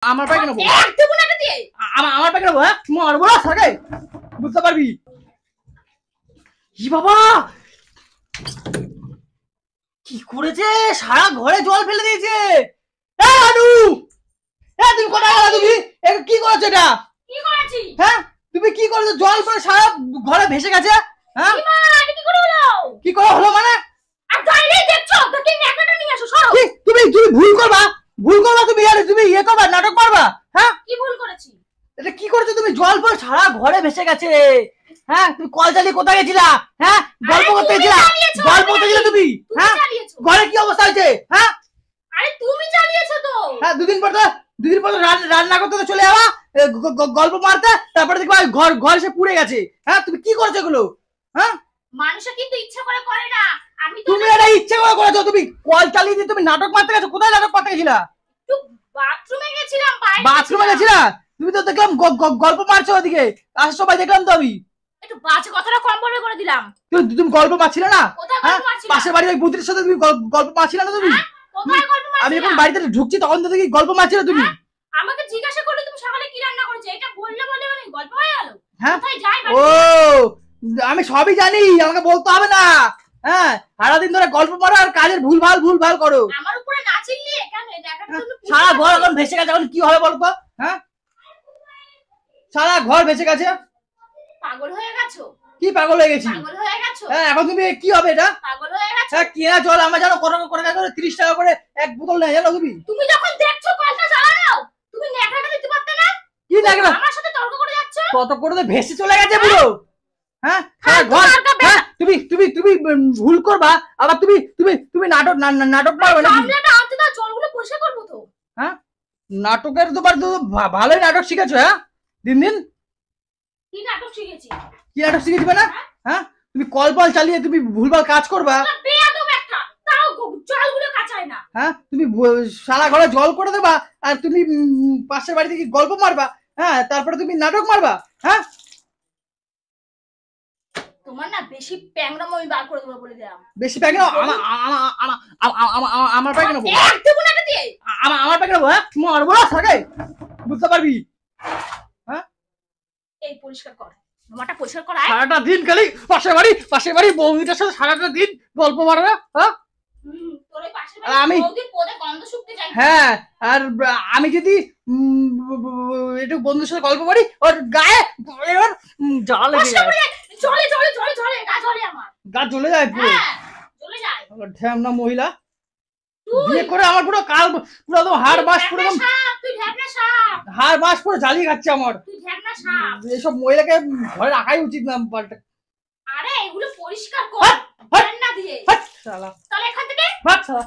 আমার পায়ে কেন দেবো না দিয়ে আমার পায়ে কেন মারবো না সাকে বুঝতে পারবি কি বাবা কি করেছে সারা ঘরে জল ফেলে দিয়েছে তুমি কোথায় গেলা তুমি কি করেছো এটা কি করেছি হ্যাঁ তুমি কি করেছো জল পরে সারা ঘরে ভেসে গেছে হ্যাঁ কি করে হলো কি করে হলো মানে আর গাইলেই দেখছো তো কি নেকাটা নিয়ে আসো সরো তুমি ভুল করবা তুমি আর তুমি ইয়ে করবা নাটক করবা হ্যাঁ কি ভুল করেছি এটা কি করেছো তুমি জল পরে সারা ঘরে ভেসে গেছে হ্যাঁ তুমি কল চালিয়ে কোথায় গেছিলা হ্যাঁ গল্প করতে গেছিলা তুমি হ্যাঁ ঘরে কি অবস্থা হয়েছে হ্যাঁ আরে তুমি চালিয়েছো তো হ্যাঁ দুদিন পর রান্না করতে তো চলে যাওয়া গল্প মারতে তারপরে দেখবা ঘর এসে পুড়ে গেছে হ্যাঁ তুমি কি করছো এগুলো হ্যাঁ মানুষে কিন্তু ইচ্ছা করে না আমি তো তুমি এটা ইচ্ছে করে করেছো তুমি কল চালিয়ে দিয়ে তুমি নাটক মারতে গেছো কোথায় নাটক করতে গেছিলা একটু বাথরুমে গেছিলাম বাথরুমে গেছিলা তুমি তো দেখলাম গল্প মারছো ওদিকে আসার সময় দেখলাম তো আমি একটু বাজে কথাটা কম বলবে করে দিলাম তুমি গল্প মারছিলে না পাশের বাড়ির ওই বুদ্ধির সাথে তুমি গল্প মারছিলে না তুমি কোথায় গল্প মারছিলাম আমি যখন বাড়িতে ঢুকছি তখন তো দেখি গল্প মারছিলে তুমি আমাকে জিজ্ঞাসা করলে তুমি সকালে কি রান্না করেছো এটা বললে মানে গল্প হয়ে গেল হ্যাঁ কোথায় যাই ও আমি সবই জানি আমাকে বলতে হবে না হ্যাঁ সারাদিন ধরে গল্প মারো আর কাজের ভুলভাল করো আমার উপরে না চিল্লিয়ে কেন দেখার জন্য সারা ঘর এখন ভেসে গেছে এখন কি হবে বলতো হ্যাঁ সারা ঘর ভেসে গেছে পাগল হয়ে গেছো কি পাগল হয়ে গেছি পাগল হয়ে গেছো হ্যাঁ এখন তুমি কি হবে এটা পাগল হয়ে গেছো হ্যাঁ কেনা জল আমার জানো কত করে 30 টাকা করে এক বোতল নেয় জানো তুমি যখন দেখছো কলটা চালানো তুমি নেকড়াটা দিতে পারতে না কি নেকড়া আমার সাথে তর্ক করে যাচ্ছ কত করে তো ভেসে চলে গেছে পুরো হ্যাঁ ঘর হ্যাঁ তুমি ভুল করবা আবার তুমি নাটক পারবে না সামনেটা আনতে দাও জলগুলো পরিষ্কার করব তো হ্যাঁ নাটকের তোমার তো ভালোই নাটক শিখেছো হ্যাঁ দিন কি নাটক শিখেছি কি নাটক শিখেছিবে না হ্যাঁ তুমি কল চালিয়ে তুমি ভুলভাল কাজ করবা বেয়াদব একটা তাও জলগুলো কাচায় না হ্যাঁ তুমি সারা ঘরে জল করে দেবা আর তুমি পাশের বাড়ি থেকে গল্প মারবা হ্যাঁ তারপরে তুমি নাটক মারবা হ্যাঁ তোমার না বেশি প্যাংরাম আমি বার করে দেবো বলে দিলাম বেশি প্যাংরা আমার পায়ে কেন দেবো না দিয়ে আমার পায়ে কেন মারবো না সাকে বুঝতে পারবি হ্যাঁ এই পরিষ্কার কর মাটা পরিষ্কার কর সারাটা দিন খালি পাশের বাড়ি বৌদিটার সাথে সারাটা দিন গল্প মারবে হ্যাঁ তোর ওই পাশের বাড়ি বৌদির কোদে গন্ধ শুকতে যায় হ্যাঁ আর আমি যদি একটু বন্ধুর সাথে গল্প করি ওর গায়ে জ্বালা লেগে যায় চলে গা জ্বলে আমার গা জ্বলে যায় পুরো জ্বলে যায় ঢ্যামনা মহিলা বিয়ে করে আমার পুরো কাল পুরো একদম হাড় বাস পুরো তুই ঢ্যাপনা সাপ হাড় বাস পুরো জ্বালিয়ে খাচ্ছে আমার তুই ঢ্যাপনা সাপ এইসব মহিলাকে ঘরে রাখাই উচিত না পাল্টা আরে এগুলো পরিষ্কার কর না দিয়ে শালা তাহলে এখান থেকে ভাগ শালা